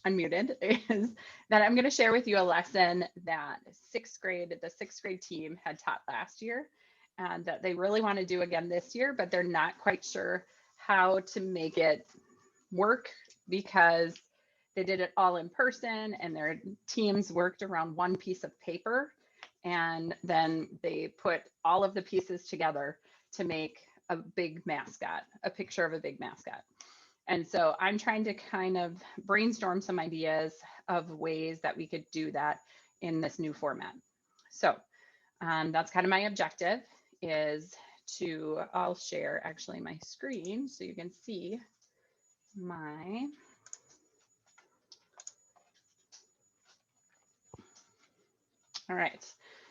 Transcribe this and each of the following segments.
unmuted, is that I'm going to share with you a lesson that the sixth grade team had taught last year and that they really want to do again this year, but they're not quite sure how to make it work because they did it all in person and their teams worked around one piece of paper. And then they put all of the pieces together to make a big mascot, a picture of a big mascot. And so I'm trying to kind of brainstorm some ideas of ways that we could do that in this new format. So that's kind of my objective is to, I'll share actually my screen so you can see my, all right.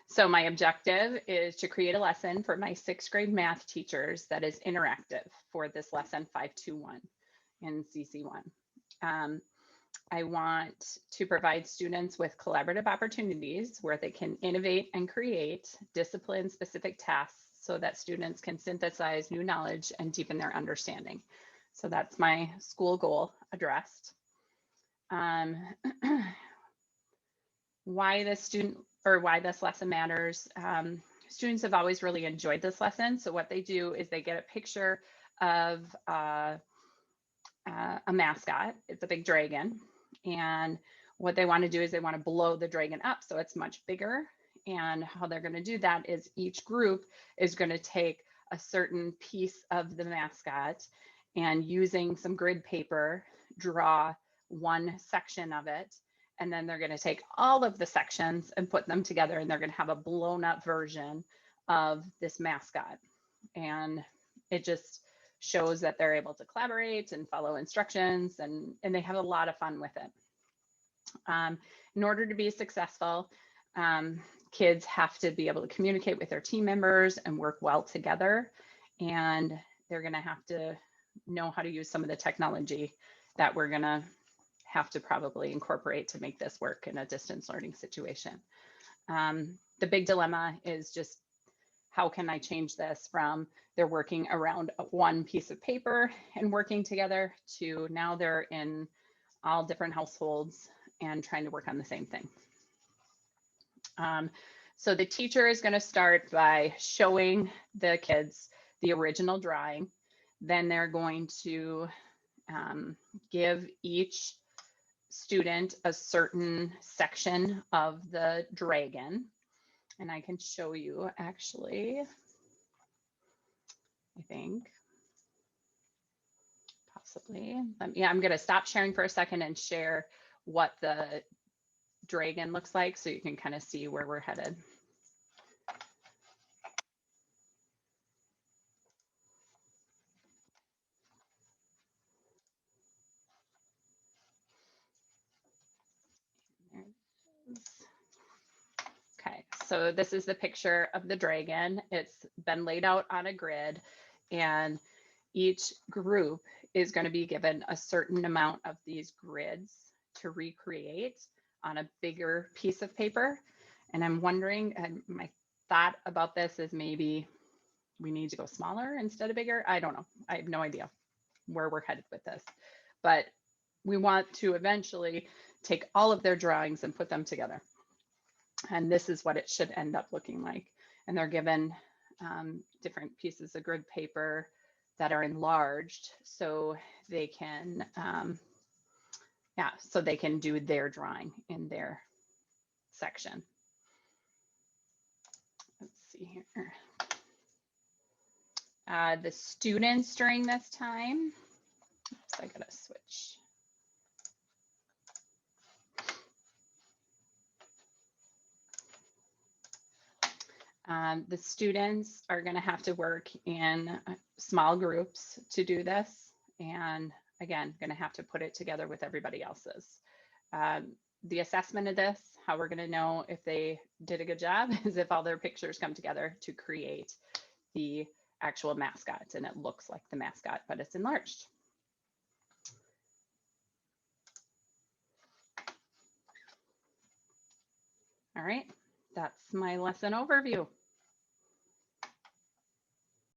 So my objective is to create a lesson for my sixth grade math teachers that is interactive for this lesson 521 in CC1. I want to provide students with collaborative opportunities where they can innovate and create discipline-specific tasks so that students can synthesize new knowledge and deepen their understanding. So that's my school goal addressed. Why this lesson matters. Students have always really enjoyed this lesson. So what they do is they get a picture of a mascot. It's a big dragon. And what they want to do is they want to blow the dragon up so it's much bigger. And how they're going to do that is each group is going to take a certain piece of the mascot and using some grid paper, draw one section of it. And then they're going to take all of the sections and put them together and they're going to have a blown up version of this mascot. And it just shows that they're able to collaborate and follow instructions and they have a lot of fun with it. In order to be successful, kids have to be able to communicate with their team members and work well together. And they're going to have to know how to use some of the technology that we're going to have to probably incorporate to make this work in a distance learning situation. The big dilemma is just how can I change this from they're working around one piece of paper and working together to now they're in all different households and trying to work on the same thing. So the teacher is going to start by showing the kids the original drawing. Then they're going to give each student a certain section of the dragon. And I can show you actually, I think, possibly. Yeah, I'm going to stop sharing for a second and share what the dragon looks like so you can kind of see where we're headed. Okay, so this is the picture of the dragon. It's been laid out on a grid and each group is going to be given a certain amount of these grids to recreate on a bigger piece of paper. And I'm wondering, and my thought about this is maybe we need to go smaller instead of bigger. I don't know. I have no idea where we're headed with this, but we want to eventually take all of their drawings and put them together. And this is what it should end up looking like. And they're given different pieces of grid paper that are enlarged so they can, so they can do their drawing in their section. Let's see here. The students during this time, oops, I gotta switch. The students are going to have to work in small groups to do this. And again, going to have to put it together with everybody else's. The assessment of this, how we're going to know if they did a good job is if all their pictures come together to create the actual mascot and it looks like the mascot, but it's enlarged. All right, that's my lesson overview.